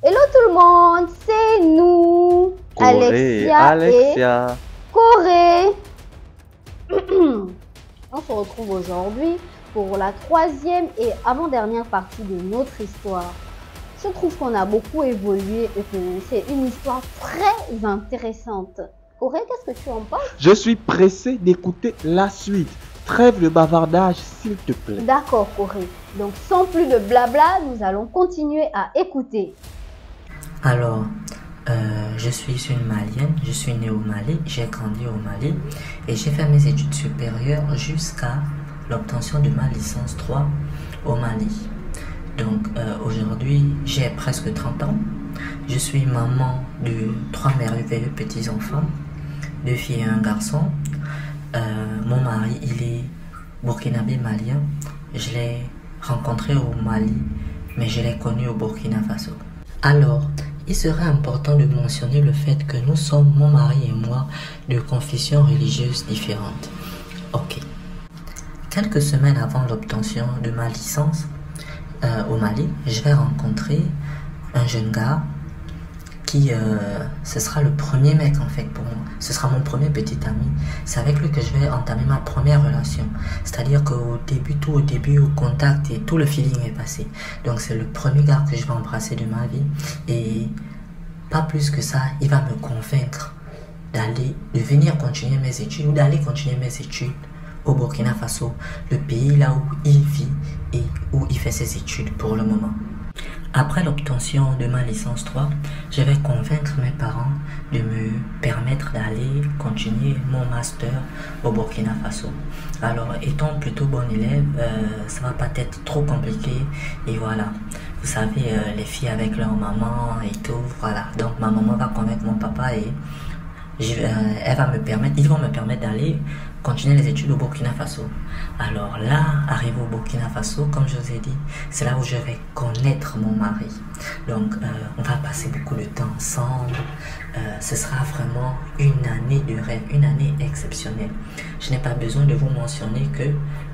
Hello tout le monde, c'est nous, Corée, Alexia et Alexia. Corée. On se retrouve aujourd'hui pour la troisième et avant-dernière partie de notre histoire. Je trouve qu'on a beaucoup évolué et que c'est une histoire très intéressante. Corée, qu'est-ce que tu en penses? Je suis pressé d'écouter la suite. Trêve de bavardage, s'il te plaît. D'accord, Corée. Donc, sans plus de blabla, nous allons continuer à écouter. Alors, je suis une Malienne, je suis née au Mali, j'ai grandi au Mali et j'ai fait mes études supérieures jusqu'à l'obtention de ma licence 3 au Mali. Donc aujourd'hui, j'ai presque 30 ans. Je suis maman de 3 merveilleux petits-enfants, 2 filles et un garçon. Mon mari, il est burkinabé malien. Je l'ai rencontré au Mali, mais je l'ai connu au Burkina Faso. Alors, il serait important de mentionner le fait que nous sommes, mon mari et moi, de confessions religieuses différentes. Ok. Quelques semaines avant l'obtention de ma licence au Mali, je vais rencontrer un jeune gars qui, ce sera le premier mec en fait pour moi. Ce sera mon premier petit ami. C'est avec lui que je vais entamer ma première relation. C'est-à-dire qu'au début, tout au début, au contact et tout le feeling est passé. Donc c'est le premier gars que je vais embrasser de ma vie. Et pas plus que ça, il va me convaincre de venir continuer mes études ou d'aller continuer mes études au Burkina Faso, le pays là où il vit et où il fait ses études pour le moment. Après l'obtention de ma licence 3, je vais convaincre mes parents de me permettre d'aller continuer mon master au Burkina Faso. Alors, étant plutôt bon élève, ça va pas être trop compliqué et voilà. Vous savez, les filles avec leur maman et tout, voilà. Donc, ma maman va convaincre mon papa et ils vont me permettre d'aller continuer les études au Burkina Faso. Alors là, arrivé au Burkina Faso, comme je vous ai dit, c'est là où je vais connaître mon mari. Donc, on va passer beaucoup de temps ensemble. Ce sera vraiment une année de rêve, une année exceptionnelle. Je n'ai pas besoin de vous mentionner que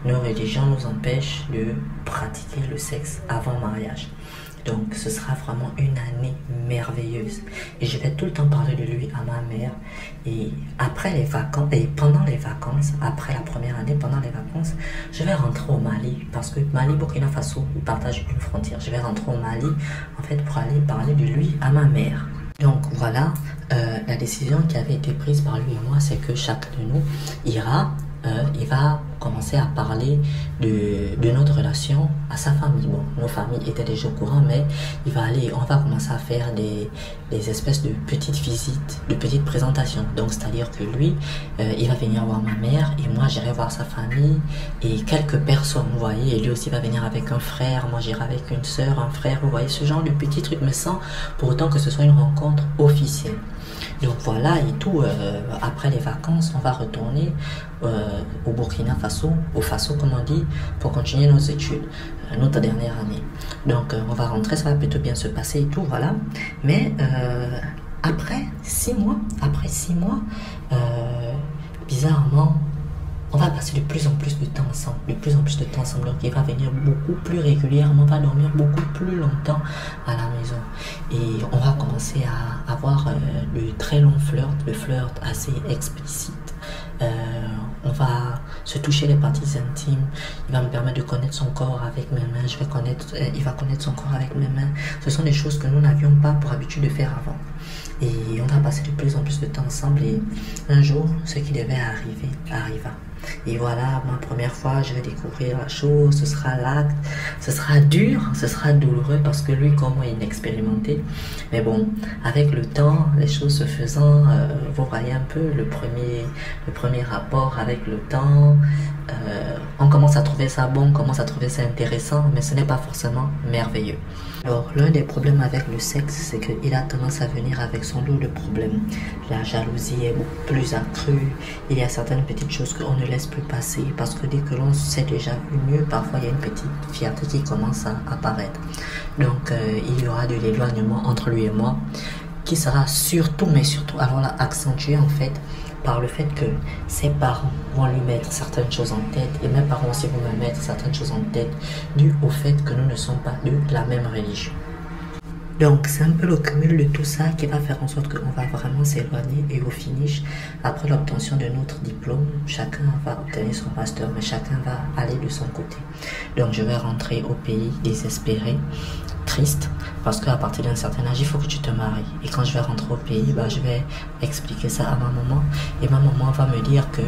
nos religions nous empêchent de pratiquer le sexe avant mariage. Donc ce sera vraiment une année merveilleuse et je vais tout le temps parler de lui à ma mère. Et après les vacances et pendant les vacances, après la première année, pendant les vacances, je vais rentrer au Mali parce que Mali, Burkina Faso, ils partagent une frontière. Je vais rentrer au Mali en fait pour aller parler de lui à ma mère. Donc voilà, la décision qui avait été prise par lui et moi, c'est que chacun de nous il va commencer à parler de notre relation à sa famille. Bon, nos familles étaient déjà au courant, mais on va commencer à faire des espèces de petites visites, de petites présentations. Donc, c'est-à-dire que lui, il va venir voir ma mère et moi, j'irai voir sa famille et quelques personnes, vous voyez. Et lui aussi va venir avec un frère, moi j'irai avec une sœur, un frère, vous voyez, ce genre de petits trucs, mais sans pour autant que ce soit une rencontre officielle. Donc voilà, et tout, après les vacances, on va retourner au Burkina Faso, au Faso comme on dit, pour continuer nos études, notre dernière année. Donc on va rentrer, ça va plutôt bien se passer et tout, voilà. Mais après 6 mois, bizarrement, on va passer de plus en plus de temps ensemble, Donc, il va venir beaucoup plus régulièrement, on va dormir beaucoup plus longtemps à la maison. Et on va commencer à avoir de très longs flirts, de flirts assez explicites. On va se toucher les parties intimes. Il va me permettre de connaître son corps avec mes mains. Il va connaître son corps avec mes mains. Ce sont des choses que nous n'avions pas pour habitude de faire avant. Et on va passer de plus en plus de temps ensemble. Et un jour, ce qui devait arriver arriva. Et voilà, ma première fois, je vais découvrir la chose, ce sera l'acte, ce sera dur, ce sera douloureux parce que lui, comme moi, il est inexpérimenté. Mais bon, avec le temps, les choses se faisant, vous voyez un peu le premier rapport avec le temps, on commence à trouver ça bon, on commence à trouver ça intéressant, mais ce n'est pas forcément merveilleux. Alors, l'un des problèmes avec le sexe, c'est qu'il a tendance à venir avec son lot de problèmes. La jalousie est beaucoup plus accrue. Il y a certaines petites choses qu'on ne laisse plus passer parce que dès que l'on s'est déjà vu mieux, parfois il y a une petite fierté qui commence à apparaître. Donc, il y aura de l'éloignement entre lui et moi qui sera surtout, alors là, accentué en fait par le fait que ses parents vont lui mettre certaines choses en tête et mes parents aussi vont me mettre certaines choses en tête dû au fait que nous ne sommes pas de la même religion. Donc, c'est un peu le cumul de tout ça qui va faire en sorte qu'on va vraiment s'éloigner et au finish, après l'obtention de notre diplôme, chacun va obtenir son master, mais chacun va aller de son côté. Donc, je vais rentrer au pays désespéré, triste, parce qu'à partir d'un certain âge, il faut que tu te maries. Et quand je vais rentrer au pays, je vais expliquer ça à ma maman. Et ma maman va me dire que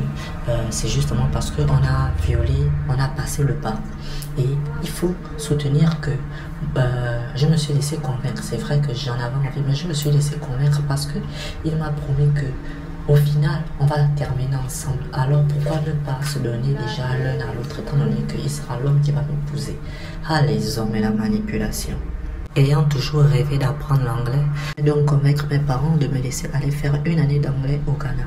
c'est justement parce qu'on a violé, on a passé le pas. Et il faut soutenir que je me suis laissé convaincre. C'est vrai que j'en avais envie, mais je me suis laissé convaincre parce que il m'a promis que au final, on va terminer ensemble. Alors pourquoi ne pas se donner déjà l'un à l'autre, étant donné qu'il sera l'homme qui va m'épouser. Ah, les hommes et la manipulation. Ayant toujours rêvé d'apprendre l'anglais, donc convaincre mes parents de me laisser aller faire une année d'anglais au Ghana.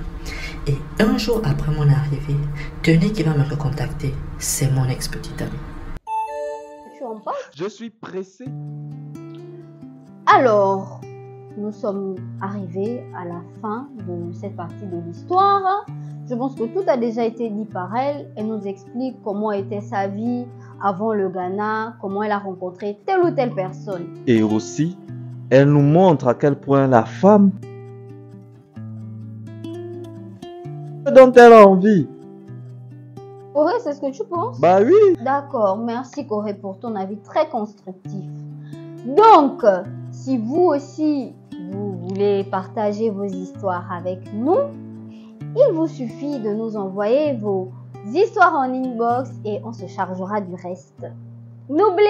Et un jour après mon arrivée, tenez qui va me recontacter, c'est mon ex-petite amie. Tu en penses? Je suis pressé. Alors, nous sommes arrivés à la fin de cette partie de l'histoire. Je pense que tout a déjà été dit par elle. Elle nous explique comment était sa vie avant le Ghana, comment elle a rencontré telle ou telle personne. Et aussi, elle nous montre à quel point la femme dont elle a envie. Corée, c'est ce que tu penses? Bah oui. D'accord, merci Corée pour ton avis très constructif. Donc, si vous aussi, vous voulez partager vos histoires avec nous, il vous suffit de nous envoyer vos histoires en inbox et on se chargera du reste. N'oubliez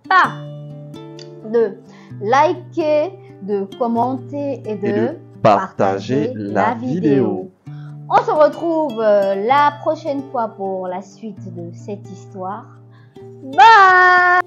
pas de liker, de commenter et de partager la vidéo. On se retrouve la prochaine fois pour la suite de cette histoire. Bye!